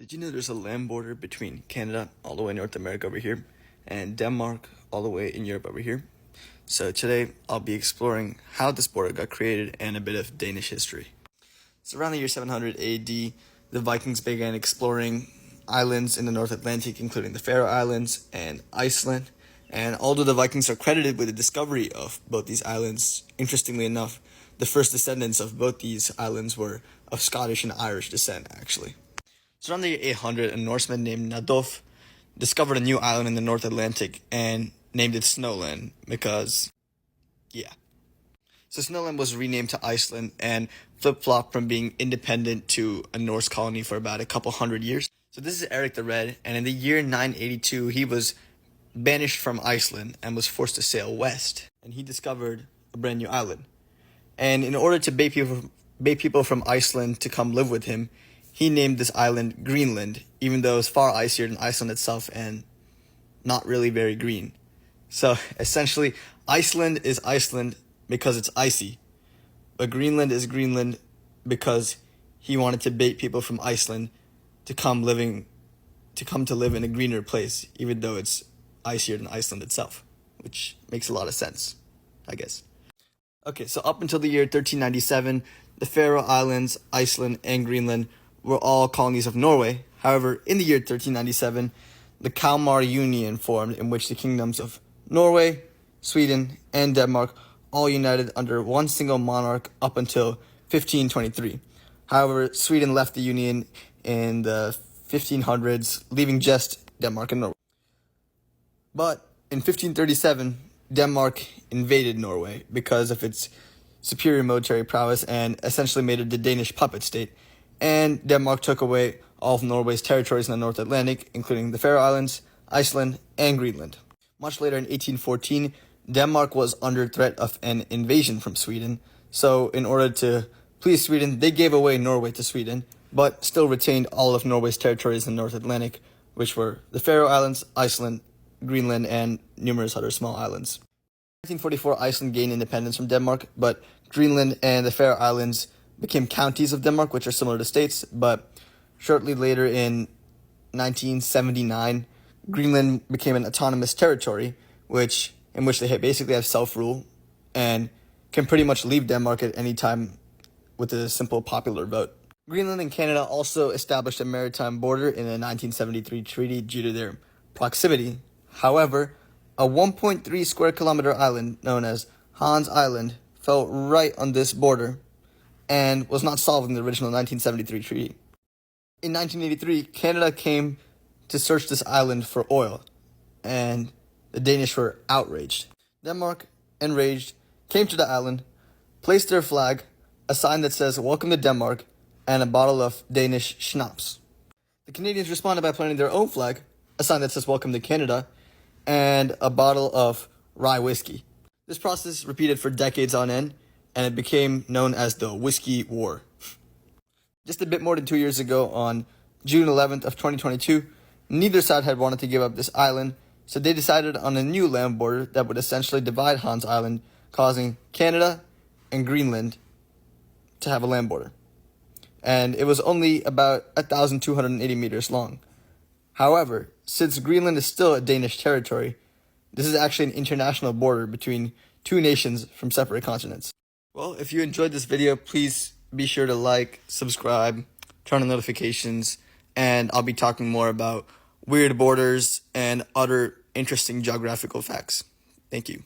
Did you know there's a land border between Canada all the way in North America over here and Denmark all the way in Europe over here? So today I'll be exploring how this border got created and a bit of Danish history. So around the year 700 AD, the Vikings began exploring islands in the North Atlantic, including the Faroe Islands and Iceland. And although the Vikings are credited with the discovery of both these islands, interestingly enough, the first descendants of both these islands were of Scottish and Irish descent, actually. So around the year 800, a Norseman named Nadolf discovered a new island in the North Atlantic and named it Snowland because, yeah. So Snowland was renamed to Iceland and flip-flopped from being independent to a Norse colony for about a couple hundred years. So this is Eric the Red, and in the year 982, he was banished from Iceland and was forced to sail west. And he discovered a brand new island. And in order to bait people from Iceland to come live with him, he named this island Greenland, even though it's far icier than Iceland itself and not really very green. So essentially, Iceland is Iceland because it's icy, but Greenland is Greenland because he wanted to bait people from Iceland to come to live in a greener place, even though it's icier than Iceland itself, which makes a lot of sense, I guess. Okay, so up until the year 1397, the Faroe Islands, Iceland, and Greenland were all colonies of Norway. However, in the year 1397, the Kalmar Union formed, in which the kingdoms of Norway, Sweden, and Denmark all united under one single monarch up until 1523. However, Sweden left the union in the 1500s, leaving just Denmark and Norway. But in 1537, Denmark invaded Norway because of its superior military prowess and essentially made it the Danish puppet state. And Denmark took away all of Norway's territories in the North Atlantic, including the Faroe Islands, Iceland, and Greenland. Much later in 1814, Denmark was under threat of an invasion from Sweden. So in order to please Sweden, they gave away Norway to Sweden, but still retained all of Norway's territories in the North Atlantic, which were the Faroe Islands, Iceland, Greenland, and numerous other small islands. In 1944, Iceland gained independence from Denmark, but Greenland and the Faroe Islands became counties of Denmark, which are similar to states. But shortly later, in 1979, Greenland became an autonomous territory, in which they basically have self-rule and can pretty much leave Denmark at any time with a simple popular vote. Greenland and Canada also established a maritime border in the 1973 treaty due to their proximity. However, a 1.3 square kilometer island known as Hans Island fell right on this border and was not solved in the original 1973 treaty. In 1983, Canada came to search this island for oil, and the Danish were outraged. Denmark, enraged, came to the island, placed their flag, a sign that says "Welcome to Denmark," and a bottle of Danish schnapps. The Canadians responded by planting their own flag, a sign that says "Welcome to Canada," and a bottle of rye whiskey. This process repeated for decades on end, and it became known as the Whiskey War. Just a bit more than 2 years ago, on June 11th of 2022, neither side had wanted to give up this island, so they decided on a new land border that would essentially divide Hans Island, causing Canada and Greenland to have a land border. And it was only about 1,280 meters long. However, since Greenland is still a Danish territory, this is actually an international border between two nations from separate continents. Well, if you enjoyed this video, please be sure to like, subscribe, turn on notifications, and I'll be talking more about weird borders and other interesting geographical facts. Thank you.